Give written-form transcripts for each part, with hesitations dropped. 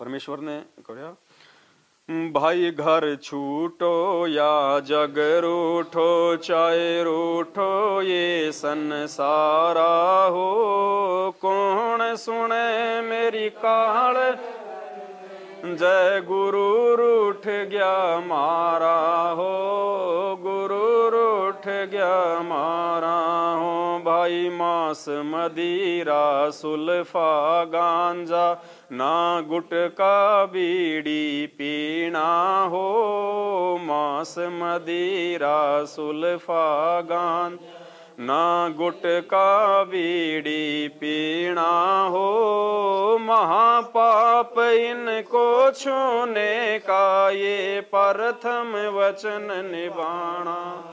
परमेश्वर ने कहा, भाई घर छूटो या जग रूठो, चाहे रूठो ये संसारा हो, कौन सुने मेरी काल, जय गुरु रूठ गया मारा हो, गुरु रूठ गया मारा हो। भाई मांस मदिरा सुल्फा गांजा, ना गुटका बीड़ी पीना हो, मांस मदिरा सुल्फा गांजा, ना गुटका बीड़ी पीना हो, महापाप इनको छूने का ये प्रथम वचन निभाना,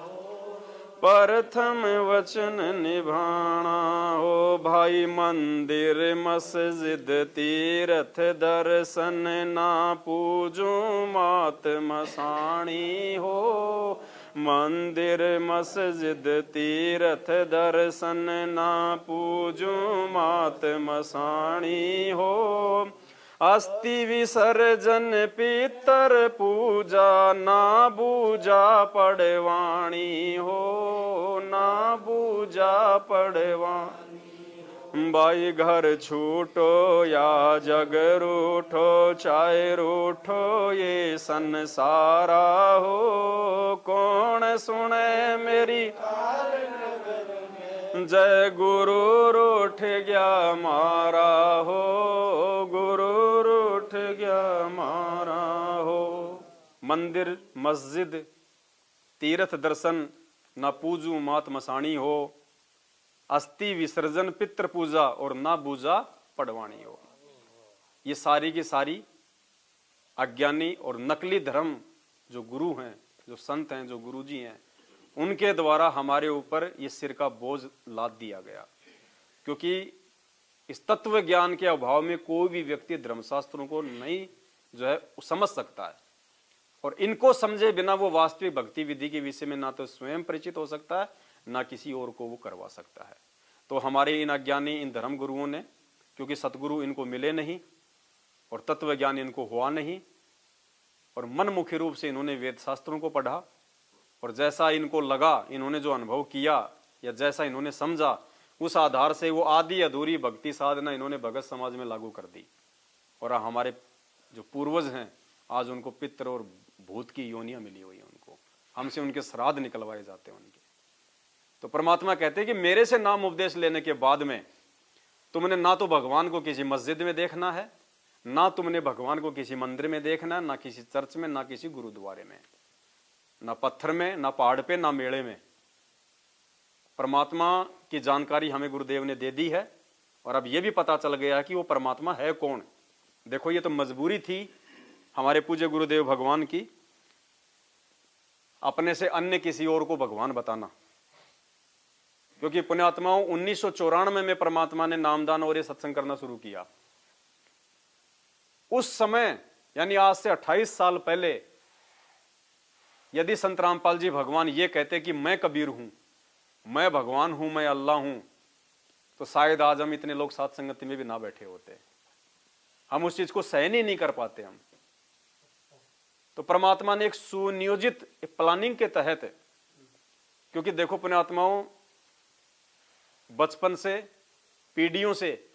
प्रथम वचन निभाना हो। भाई मंदिर मस्जिद तीर्थ दर्शन, ना पूजो मात मसाणी हो, मंदिर मस्जिद तीर्थ दर्शन, ना पूजो मात मसाणी हो, अस्थि विसर्जन पितर पूजा, ना बूजा पड़वाणी हो, ना बूजा पड़वाणी। भाई घर छूटो या जग रूठो, चाहे रूठो ये संसारा हो, कौन सुने मेरी, जय गुरु रूठ गया मारा हो, गुरु रूठ गया मारा हो। मंदिर मस्जिद तीर्थ दर्शन, ना पूजू मात मसाणी हो, अस्थि विसर्जन पितृ पूजा, और ना पूजा पड़वाणी हो। ये सारी की सारी अज्ञानी और नकली धर्म जो गुरु हैं, जो संत हैं, जो गुरुजी हैं, उनके द्वारा हमारे ऊपर ये सिर का बोझ लाद दिया गया। क्योंकि इस तत्व ज्ञान के अभाव में कोई भी व्यक्ति धर्मशास्त्रों को नहीं जो है समझ सकता है, और इनको समझे बिना वो वास्तविक भक्ति विधि के विषय में ना तो स्वयं परिचित हो सकता है, ना किसी और को वो करवा सकता है। तो हमारे इन अज्ञानी इन धर्म गुरुओं ने, क्योंकि सतगुरु इनको मिले नहीं और तत्व ज्ञान इनको हुआ नहीं, और मनमुखी रूप से इन्होंने वेद शास्त्रों को पढ़ा, और जैसा इनको लगा, इन्होंने जो अनुभव किया या जैसा इन्होंने समझा, उस आधार से वो आधी अधूरी भक्ति साधना इन्होंने भगत समाज में लागू कर दी। और हमारे जो पूर्वज हैं आज उनको पितृ और भूत की योनियां मिली हुई है, उनको हमसे उनके श्राद्ध निकलवाए जाते हैं उनके। तो परमात्मा कहते हैं कि मेरे से नाम उपदेश लेने के बाद में तुमने ना तो भगवान को किसी मस्जिद में देखना है, ना तुमने भगवान को किसी मंदिर में देखना है, ना किसी चर्च में, ना किसी गुरुद्वारे में, ना पत्थर में, ना पहाड़ पे, ना मेले में। परमात्मा की जानकारी हमें गुरुदेव ने दे दी है, और अब यह भी पता चल गया कि वो परमात्मा है कौन। देखो, ये तो मजबूरी थी हमारे पूज्य गुरुदेव भगवान की, अपने से अन्य किसी और को भगवान बताना। क्योंकि पुण्यात्माओं 1994 में परमात्मा ने नामदान और ये सत्संग करना शुरू किया। उस समय यानी आज से 28 साल पहले यदि संत रामपाल जी भगवान ये कहते कि मैं कबीर हूं, मैं भगवान हूं, मैं अल्लाह हूं, तो शायद आज हम इतने लोग साथ संगति में भी ना बैठे होते। हम उस चीज को सहन ही नहीं कर पाते हम। तो परमात्मा ने एक सुनियोजित प्लानिंग के तहत, क्योंकि देखो पुण्यात्माओं, बचपन से पीढ़ियों से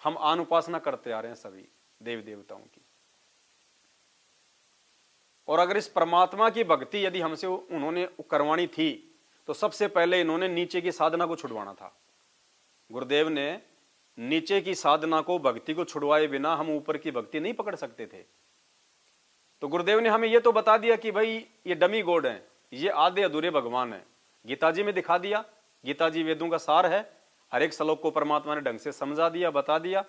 हम आन उपासना करते आ रहे हैं सभी देव देवताओं की, और अगर इस परमात्मा की भक्ति यदि हमसे उन्होंने करवानी थी तो सबसे पहले इन्होंने नीचे की साधना को छुड़वाना था। गुरुदेव ने नीचे की साधना को, भक्ति को छुड़वाए बिना हम ऊपर की भक्ति नहीं पकड़ सकते थे। तो गुरुदेव ने हमें यह तो बता दिया कि भाई ये डमी गॉड हैं, ये आधे अधूरे भगवान हैं। गीता जी में दिखा दिया, गीता जी वेदों का सार है। हर एक श्लोक को परमात्मा ने ढंग से समझा दिया, बता दिया,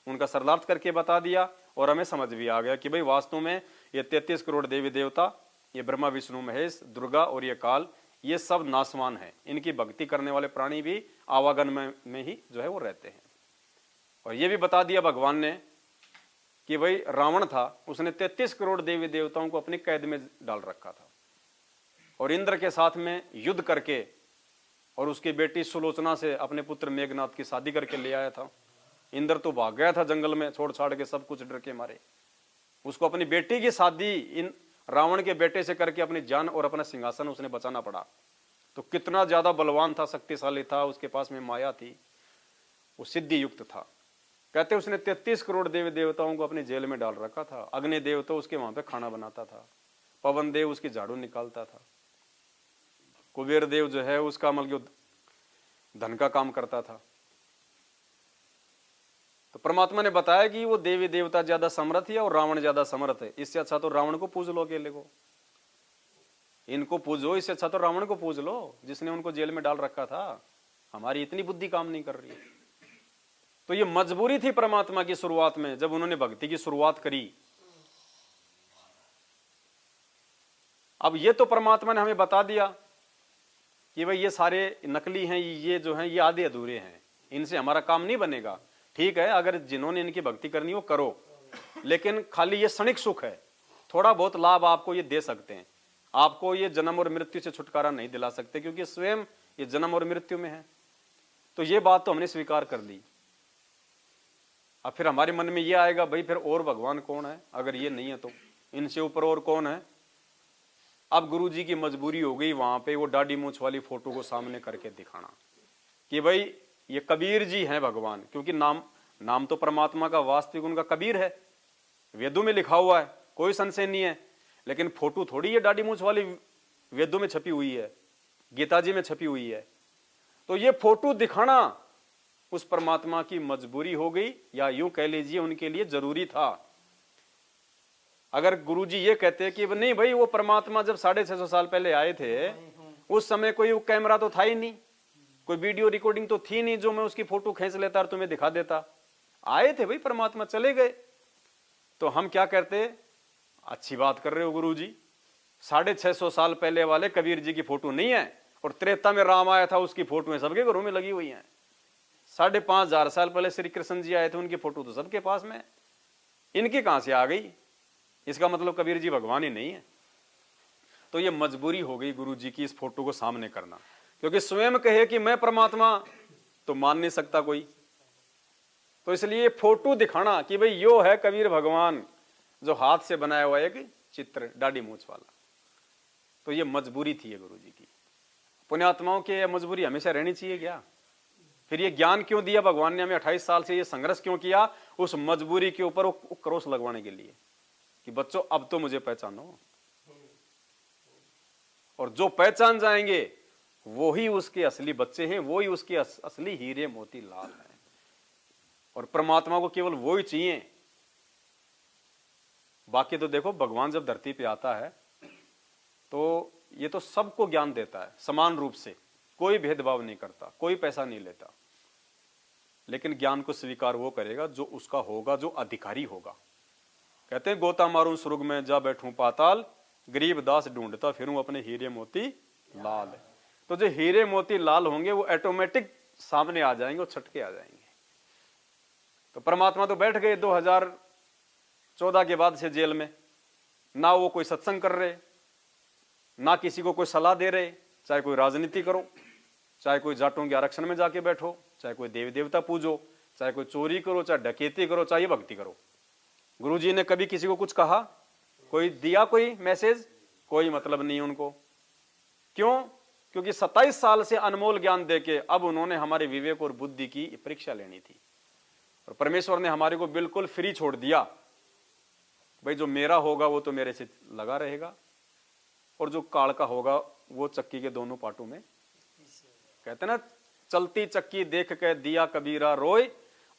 उनका सरलार्थ करके बता दिया, और हमें समझ भी आ गया कि भाई वास्तव में ये 33 करोड़ देवी देवता, ये ब्रह्मा विष्णु महेश दुर्गा और ये काल, ये सब नासवान है। इनकी भक्ति करने वाले प्राणी भी आवागन में ही जो है वो रहते हैं। और ये भी बता दिया भगवान ने कि भाई रावण था, उसने 33 करोड़ देवी देवताओं को अपनी कैद में डाल रखा था, और इंद्र के साथ में युद्ध करके और उसकी बेटी सुलोचना से अपने पुत्र मेघनाथ की शादी करके ले आया था। इंद्र तो भाग गया था जंगल में, छोड़ छाड़ के सब कुछ डर के मारे। उसको अपनी बेटी की शादी इन रावण के बेटे से करके अपनी जान और अपना सिंहासन उसने बचाना पड़ा। तो कितना ज्यादा बलवान था, शक्तिशाली था, उसके पास में माया थी, वो सिद्धि युक्त था। कहते उसने 33 करोड़ देवी देवताओं को अपनी जेल में डाल रखा था। अग्नि देव तो उसके वहां पे खाना बनाता था, पवन देव उसकी झाड़ू निकालता था, कुबेर देव जो है उसका मतलब धन का काम करता था। तो परमात्मा ने बताया कि वो देवी देवता ज्यादा समर्थ है और रावण ज्यादा समर्थ है, इससे अच्छा तो रावण को पूज लो, अकेले को, इनको पूजो, इससे अच्छा तो रावण को पूज लो जिसने उनको जेल में डाल रखा था। हमारी इतनी बुद्धि काम नहीं कर रही है। तो ये मजबूरी थी परमात्मा की शुरुआत में, जब उन्होंने भक्ति की शुरुआत करी। अब ये तो परमात्मा ने हमें बता दिया कि भाई ये सारे नकली हैं, ये जो हैं ये आधे अधूरे हैं, इनसे हमारा काम नहीं बनेगा। ठीक है, अगर जिन्होंने इनकी भक्ति करनी हो करो, लेकिन खाली ये क्षणिक सुख है, थोड़ा बहुत लाभ आपको ये दे सकते हैं, आपको ये जन्म और मृत्यु से छुटकारा नहीं दिला सकते, क्योंकि स्वयं ये जन्म और मृत्यु में है। तो ये बात तो हमने स्वीकार कर ली। अब फिर हमारे मन में ये आएगा, भाई फिर और भगवान कौन है, अगर ये नहीं है तो इनसे ऊपर और कौन है। अब गुरुजी की मजबूरी हो गई वहां पे वो दाढ़ी मूंछ वाली फोटो को सामने करके दिखाना कि भाई ये कबीर जी हैं भगवान, क्योंकि नाम तो परमात्मा का वास्तविक उनका कबीर है, वेदों में लिखा हुआ है, कोई संशय नहीं है। लेकिन फोटो थोड़ी ये दाढ़ी मूंछ वाली वेदों में छपी हुई है, गीता जी में छपी हुई है। तो ये फोटो दिखाना उस परमात्मा की मजबूरी हो गई, या यूं कह लीजिए उनके लिए जरूरी था। अगर गुरुजी ये कहते कि नहीं भाई, वो परमात्मा जब 650 साल पहले आए थे, उस समय कोई वो कैमरा तो था ही नहीं, कोई वीडियो रिकॉर्डिंग तो थी नहीं जो मैं उसकी फोटो खींच लेता और तुम्हें दिखा देता। आए थे भाई परमात्मा, चले गए। तो हम क्या करते, अच्छी बात कर रहे हो गुरुजी, 650 साल पहले वाले कबीर जी की फोटो नहीं है, और त्रेता में राम आया था उसकी फोटो सबके घरों में लगी हुई है। 5,500 साल पहले श्री कृष्ण जी आए थे, उनकी फोटो तो सबके पास में, इनकी कहां से आ गई? इसका मतलब कबीर जी भगवान ही नहीं है। तो ये मजबूरी हो गई गुरु जी की इस फोटो को सामने करना, क्योंकि स्वयं कहे कि मैं परमात्मा तो मान नहीं सकता कोई। तो इसलिए फोटो दिखाना कि भाई यो है कबीर भगवान, जो हाथ से बनाया हुआ एक चित्र दाढ़ी मूंछ वाला। तो ये मजबूरी थी ये गुरु जी की। पुण्यात्माओं की मजबूरी हमेशा रहनी चाहिए क्या? फिर ये ज्ञान क्यों दिया भगवान ने हमें? 28 साल से ये संघर्ष क्यों किया? उस मजबूरी के ऊपर वो क्रोश लगवाने के लिए कि बच्चों अब तो मुझे पहचानो, और जो पहचान जाएंगे वो ही उसके असली बच्चे हैं, वो ही उसके असली हीरे मोती लाल हैं। और परमात्मा को केवल वो ही चाहिए। बाकी तो देखो, भगवान जब धरती पे आता है तो ये तो सबको ज्ञान देता है समान रूप से, कोई भेदभाव नहीं करता, कोई पैसा नहीं लेता। लेकिन ज्ञान को स्वीकार वो करेगा जो उसका होगा, जो अधिकारी होगा। कहते हैं गोता मारूं स्वर्ग में जा बैठूं पाताल, गरीब दास ढूंढता फिरूं अपने हीरे मोती लाल। तो जो हीरे मोती लाल होंगे वो ऑटोमेटिक सामने आ जाएंगे और छटके आ जाएंगे। तो परमात्मा तो बैठ गए 2014 के बाद से जेल में, ना वो कोई सत्संग कर रहे, ना किसी को कोई सलाह दे रहे। चाहे कोई राजनीति करो, चाहे कोई जाटों के आरक्षण में जाके बैठो, चाहे कोई देवी देवता पूजो, चाहे कोई चोरी करो, चाहे डकैती करो, चाहे भक्ति करो। गुरुजी ने कभी किसी को कुछ कहा? कोई दिया कोई मैसेज? कोई मतलब नहीं उनको। क्यों? क्योंकि 27 साल से अनमोल ज्ञान देके अब उन्होंने हमारे विवेक और बुद्धि की परीक्षा लेनी थी, और परमेश्वर ने हमारे को बिल्कुल फ्री छोड़ दिया। भाई जो मेरा होगा वो तो मेरे से लगा रहेगा, और जो काल का होगा वो चक्की के दोनों पाटों में, कहते ना, चलती चक्की देख के दिया कबीरा रोय,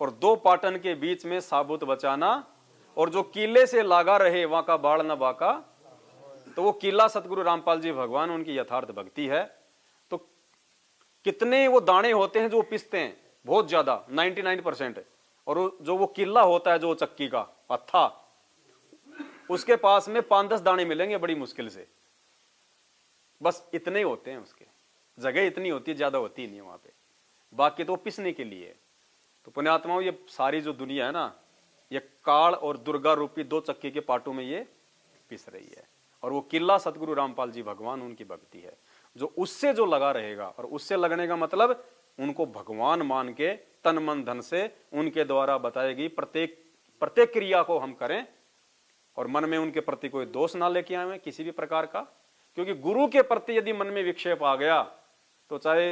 और दो पाटन के बीच में साबुत बचाना, और जो किले से लागा रहे वहां का बाढ़ न बाका। तो वो किला सतगुरु रामपाल जी भगवान, उनकी यथार्थ भक्ति है। तो कितने वो दाने होते हैं जो पिसते हैं, बहुत ज्यादा, 99%। और जो वो किला होता है जो चक्की का पत्था, उसके पास में 5-10 दाने मिलेंगे बड़ी मुश्किल से, बस इतने होते हैं। उसके जगह इतनी होती है, ज्यादा होती नहीं है वहां पे, बाकी तो पिसने के लिए। तो पुण्यात्माओं, ये सारी जो दुनिया है ना, ये काल और दुर्गा रूपी दो चक्की के पाटों में ये पिस रही है। और वो किला सतगुरु रामपाल जी भगवान, उनकी भक्ति है, जो उससे जो लगा रहेगा। और उससे लगने का मतलब उनको भगवान मान के तन मन धन से उनके द्वारा बताई गई प्रत्येक क्रिया को हम करें और मन में उनके प्रति कोई दोष ना लेके आए किसी भी प्रकार का। क्योंकि गुरु के प्रति यदि मन में विक्षेप आ गया तो चाहे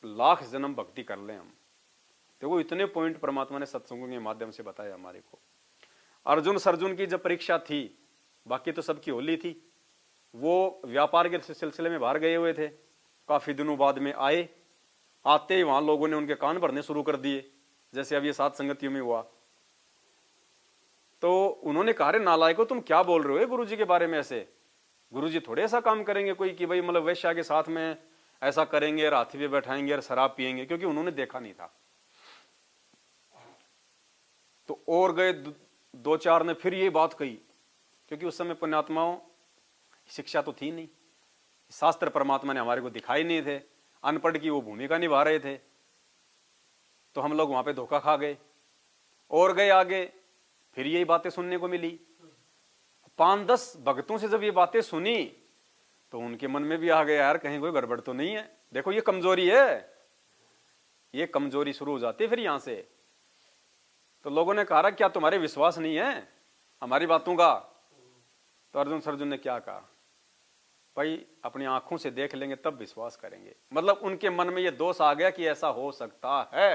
लाख जन्म भक्ति कर लें हम। देखो इतने पॉइंट परमात्मा ने सत्संगों के माध्यम से बताया हमारे को। अर्जुन सर्जुन की जब परीक्षा थी, बाकी तो सबकी होली थी, वो व्यापार के सिलसिले में बाहर गए हुए थे, काफी दिनों बाद में आए, आते ही वहां लोगों ने उनके कान भरने शुरू कर दिए, जैसे अब ये सात संगतियों में हुआ। तो उन्होंने कहा रे नालायको तुम क्या बोल रहे हो गुरुजी के बारे में ऐसे, गुरुजी थोड़े ऐसा काम करेंगे कोई कि भाई मतलब वैश्या के साथ में ऐसा करेंगे और हाथी पे बैठाएंगे और शराब पिएंगे, क्योंकि उन्होंने देखा नहीं था। तो और गए दो चार ने फिर ये बात कही, क्योंकि उस समय पुण्यात्माओं शिक्षा तो थी नहीं, शास्त्र परमात्मा ने हमारे को दिखाई नहीं थे, अनपढ़ की वो भूमिका निभा रहे थे, तो हम लोग वहां पे धोखा खा गए। और गए आगे, फिर यही बातें सुनने को मिली। 5-10 भक्तों से जब ये बातें सुनी तो उनके मन में भी आ गया यार कहीं कोई गड़बड़ तो नहीं है। देखो ये कमजोरी है, ये कमजोरी शुरू हो जाती है फिर यहां से। तो लोगों ने कहा क्या तुम्हारे विश्वास नहीं है हमारी बातों का? तो अर्जुन सर्जुन ने क्या कहा, भाई अपनी आंखों से देख लेंगे तब विश्वास करेंगे। मतलब उनके मन में ये दोष आ गया कि ऐसा हो सकता है,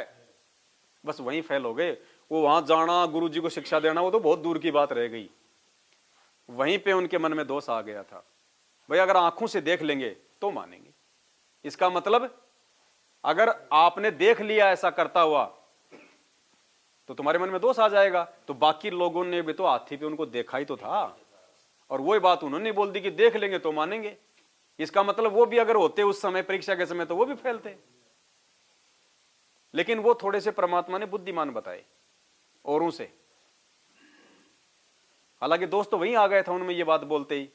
बस वहीं फेल हो गए। वो वहां जाना गुरु जी को शिक्षा देना वो तो बहुत दूर की बात रह गई, वहीं पे उनके मन में दोष आ गया था। भाई अगर आंखों से देख लेंगे तो मानेंगे। इसका मतलब अगर आपने देख लिया ऐसा करता हुआ तो तुम्हारे मन में दोष आ जाएगा। तो बाकी लोगों ने भी तो हाथी पे उनको देखा ही तो था, और वही बात उन्होंने बोल दी कि देख लेंगे तो मानेंगे। इसका मतलब वो भी अगर होते उस समय परीक्षा के समय तो वो भी फेल थे। लेकिन वो थोड़े से परमात्मा ने बुद्धिमान बताए औरों से। हालांकि दोस्त तो वहीं आ गया था उनमें ये बात बोलते ही।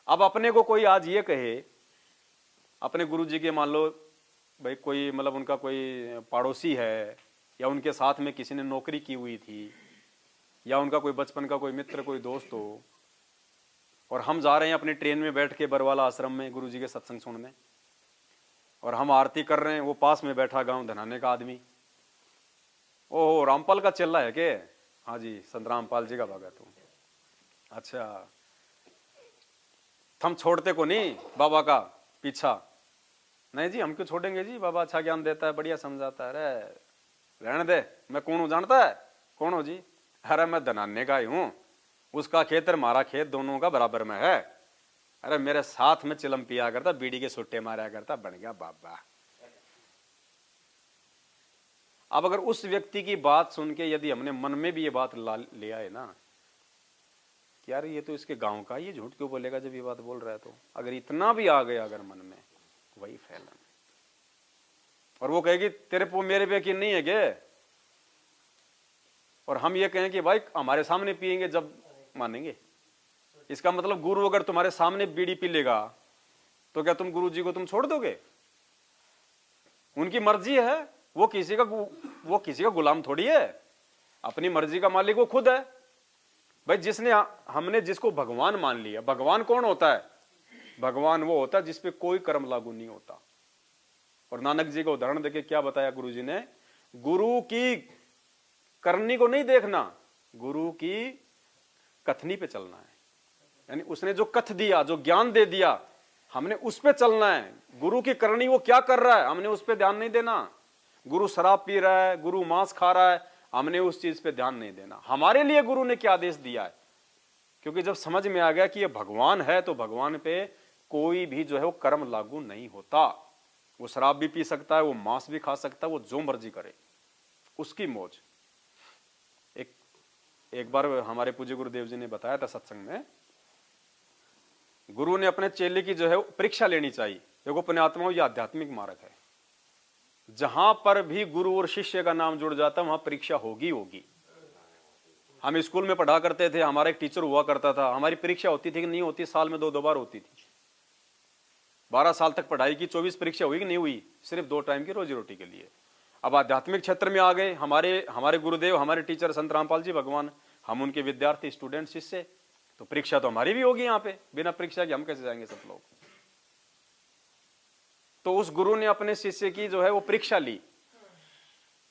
अब अपने को कोई आज ये कहे, अपने गुरुजी के मान लो भाई कोई मतलब उनका कोई पड़ोसी है, या उनके साथ में किसी ने नौकरी की हुई थी, या उनका कोई बचपन का कोई मित्र कोई दोस्त हो, और हम जा रहे हैं अपनी ट्रेन में बैठ के बरवाला आश्रम में गुरुजी के सत्संग सुनने, और हम आरती कर रहे हैं, वो पास में बैठा गांव धनाने का आदमी, ओहो रामपाल का चेला है के? हाँ जी संत रामपाल जी का भगत हूं। अच्छा हम छोड़ते को नहीं बाबा का पीछा? नहीं जी हम क्यों छोड़ेंगे जी, बाबा अच्छा ज्ञान देता है, बढ़िया समझाता है। अरे रहने दे, मैं कौन हूं जानता है? कौन हो जी? अरे मैं धनाने का ही हूं, उसका खेत और हमारा खेत दोनों का बराबर में है। अरे मेरे साथ में चिलम पिया करता, बीड़ी के सुट्टे मारा करता, बन गया बाबा। अब अगर उस व्यक्ति की बात सुन के यदि हमने मन में भी ये बात ले आए ना कि यार ये तो इसके गांव का, ये झूठ क्यों बोलेगा जब ये बात बोल रहा है, तो अगर इतना भी आ गया अगर मन में, वही फैलन। और वो कहेगी तेरे पे मेरे पे यकीन नहीं है क्या? और हम ये कहें कि भाई हमारे सामने पिएंगे जब मानेंगे। इसका मतलब गुरु अगर तुम्हारे सामने बीड़ी पी लेगा तो क्या तुम गुरु जी को तुम छोड़ दोगे? उनकी मर्जी है, वो किसी का गुलाम थोड़ी है, अपनी मर्जी का मालिक वो खुद है। भाई हमने जिसको भगवान मान लिया, भगवान कौन होता है? भगवान वो होता है जिसपे कोई कर्म लागू नहीं होता। और नानक जी को उदाहरण देके क्या बताया गुरु जी ने? गुरु की करनी को नहीं देखना, गुरु की कथनी पे चलना है। यानी उसने जो कथ दिया, जो ज्ञान दे दिया, हमने उस पे चलना है। गुरु की करनी वो क्या कर रहा है हमने उस पे ध्यान नहीं देना। गुरु शराब पी रहा है, गुरु मांस खा रहा है, हमने उस चीज पे ध्यान नहीं देना। हमारे लिए गुरु ने क्या आदेश दिया है? क्योंकि जब समझ में आ गया कि ये भगवान है तो भगवान पे कोई भी जो है वो कर्म लागू नहीं होता। वो शराब भी पी सकता है, वो मांस भी खा सकता है, वो जो मर्जी करे, उसकी मौज। एक बार हमारे पूज्य गुरुदेव जी ने बताया था सत्संग में, गुरु ने अपने चेले की जो है परीक्षा लेनी चाहिए। देखो पुण्यात्माओं ये आध्यात्मिक मार्ग है, जहां पर भी गुरु और शिष्य का नाम जुड़ जाता है वहां परीक्षा होगी होगी। हम स्कूल में पढ़ा करते थे, हमारा एक टीचर हुआ करता था, हमारी परीक्षा होती थी कि नहीं होती? साल में 2 बार होती थी। 12 साल तक पढ़ाई की, 24 परीक्षा हुई कि नहीं हुई? सिर्फ 2 टाइम की रोजी रोटी के लिए। अब आध्यात्मिक क्षेत्र में आ गए, हमारे गुरुदेव, हमारे टीचर संत रामपाल जी भगवान, हम उनके विद्यार्थी, स्टूडेंट, शिष्य, तो परीक्षा तो हमारी भी होगी यहाँ पे। बिना परीक्षा के हम कैसे जाएंगे सब लोग? तो उस गुरु ने अपने शिष्य की जो है वो परीक्षा ली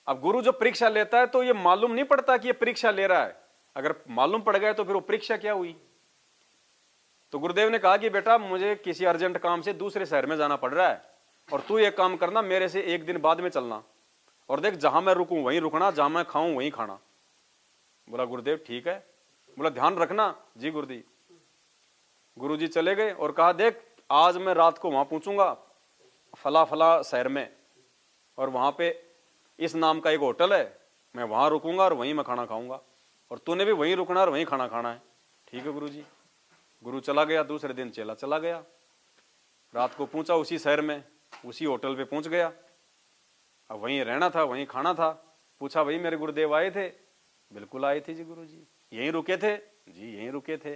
अब गुरु जो परीक्षा लेता है तो ये मालूम नहीं पड़ता कि ये परीक्षा ले रहा है, अगर मालूम पड़ गया तो फिर वो परीक्षा क्या हुई। तो गुरुदेव ने कहा कि बेटा मुझे किसी अर्जेंट काम से दूसरे शहर में जाना पड़ रहा है और तू एक काम करना, मेरे से एक दिन बाद में चलना और देख जहां मैं रुकूं वहीं रुकना, जहां मैं खाऊं वहीं खाना। बोला गुरुदेव ठीक है। बोला ध्यान रखना। जी गुरुजी। गुरुजी चले गए और कहा देख आज मैं रात को वहां पहुंचूंगा फला फला शहर में और वहां पे इस नाम का एक होटल है, मैं वहां रुकूंगा और वहीं मैं खाना खाऊंगा और तूने भी वहीं रुकना और वहीं खाना खाना है। ठीक है गुरुजी। गुरु चला गया। दूसरे दिन चेला चला गया, रात को पहुंचा उसी शहर में, उसी होटल पे पहुंच गया। अब वहीं रहना था, वहीं खाना था। पूछा भाई मेरे गुरुदेव आए थे? बिल्कुल आए थे जी गुरुजी। यहीं रुके थे? जी यहीं रुके थे।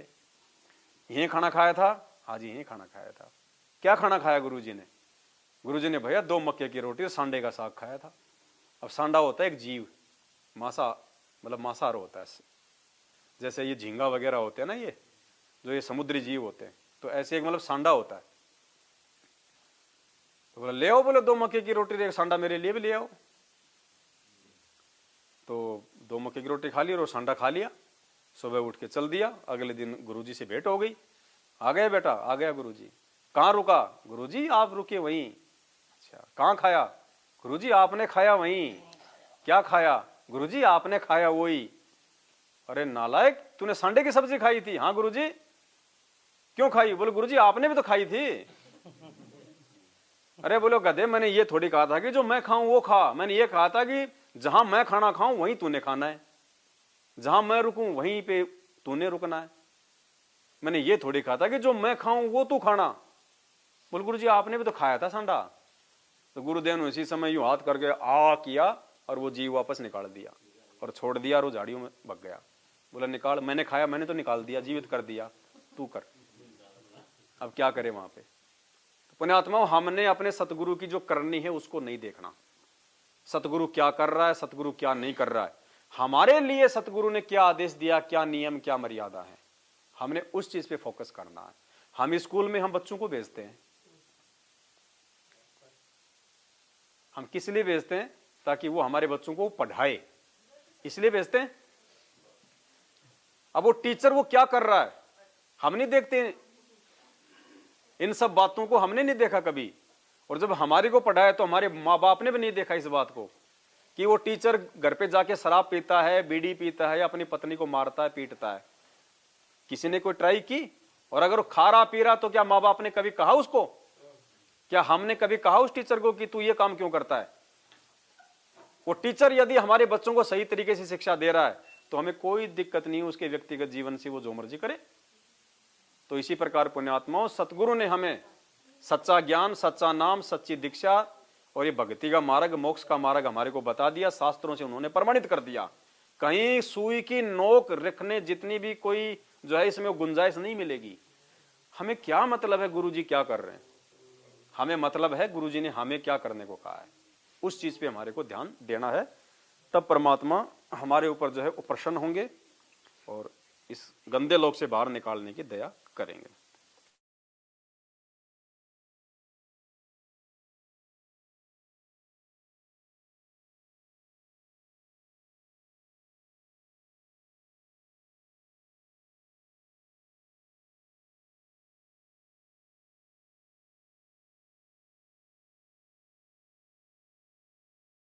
यहीं खाना खाया था? हाँ जी यहीं खाना खाया था। क्या खाना खाया गुरुजी ने? गुरुजी ने भैया 2 मक्के की रोटी और सांडे का साग खाया था। अब सांडा होता है एक जीव, मांसा मतलब मांसाहार होता है, जैसे ये झींगा वगैरह होते हैं ना, ये जो ये समुद्री जीव होते हैं, तो ऐसे एक मतलब सांडा होता है। तो बोला ले आओ, बोले 2 मक्के की रोटी एक सांडा मेरे लिए भी ले आओ। तो 2 मक्के की रोटी खा ली और सांडा खा लिया। सुबह उठ के चल दिया। अगले दिन गुरुजी से भेंट हो गई। आ गए बेटा? आ गया गुरुजी। कहाँ रुका? गुरुजी आप रुके वहीं। अच्छा कहाँ खाया? गुरुजी आपने खाया वहीं। क्या खाया? गुरुजी आपने खाया वही। अरे नालायक तूने सांडे की सब्जी खाई थी? हाँ गुरुजी। क्यों खाई? बोले गुरुजी आपने भी तो खाई थी। अरे बोलो गधे मैंने ये थोड़ी कहा था कि जो मैं खाऊं वो खा, मैंने ये कहा था कि जहां मैं खाना खाऊं वहीं तूने खाना है, जहां मैं रुकूं वहीं पे तूने रुकना है। मैंने ये थोड़ी कहा था कि जो मैं खाऊं वो तू खाना। बोल गुरुजी आपने भी तो खाया था सांडा। तो गुरुदेव ने उसी समय यूं हाथ करके आ किया और वो जीव वापस निकाल दिया और छोड़ दिया और वो झाड़ियों में भग गया। बोला निकाल, मैंने खाया, मैंने तो निकाल दिया, जीवित कर दिया, तू कर। अब क्या करे वहां पे? तो पुण्यात्माओं हमने अपने सतगुरु की जो करनी है उसको नहीं देखना। सतगुरु क्या कर रहा है, सतगुरु क्या नहीं कर रहा है, हमारे लिए सतगुरु ने क्या आदेश दिया, क्या नियम क्या मर्यादा है, हमने उस चीज पे फोकस करना है। हम स्कूल में हम बच्चों को भेजते हैं, हम किस लिए भेजते हैं? ताकि वो हमारे बच्चों को पढ़ाए, इसलिए भेजते हैं। अब वो टीचर वो क्या कर रहा है हम नहीं देखते, इन सब बातों को हमने नहीं देखा कभी। और जब हमारे को पढ़ाया तो हमारे माँ बाप ने भी नहीं देखा इस बात को कि वो टीचर घर पे जाके शराब पीता है, बीड़ी पीता है या अपनी पत्नी को मारता है, पीटता है। किसी ने कोई ट्राई की? और अगर वो खा रहा पी रहा तो क्या माँ बाप ने कभी कहा उसको? क्या हमने कभी कहा उस टीचर को कि तू ये काम क्यों करता है? वो टीचर यदि हमारे बच्चों को सही तरीके से शिक्षा दे रहा है तो हमें कोई दिक्कत नहीं, उसके व्यक्तिगत जीवन से वो जो मर्जी करे। तो इसी प्रकार पुण्यात्माओं सतगुरु ने हमें सच्चा ज्ञान, सच्चा नाम, सच्ची दीक्षा और ये भक्ति का मार्ग, मोक्ष का मार्ग हमारे को बता दिया, शास्त्रों से उन्होंने प्रमाणित कर दिया। कहीं सुई की नोक रखने जितनी भी कोई जो है इसमें गुंजाइश नहीं मिलेगी। हमें क्या मतलब है गुरुजी क्या कर रहे हैं, हमें मतलब है गुरुजी ने हमें क्या करने को कहा है, उस चीज पे हमारे को ध्यान देना है। तब परमात्मा हमारे ऊपर जो है वो प्रसन्न होंगे और इस गंदे लोक से बाहर निकालने की दया करेंगे।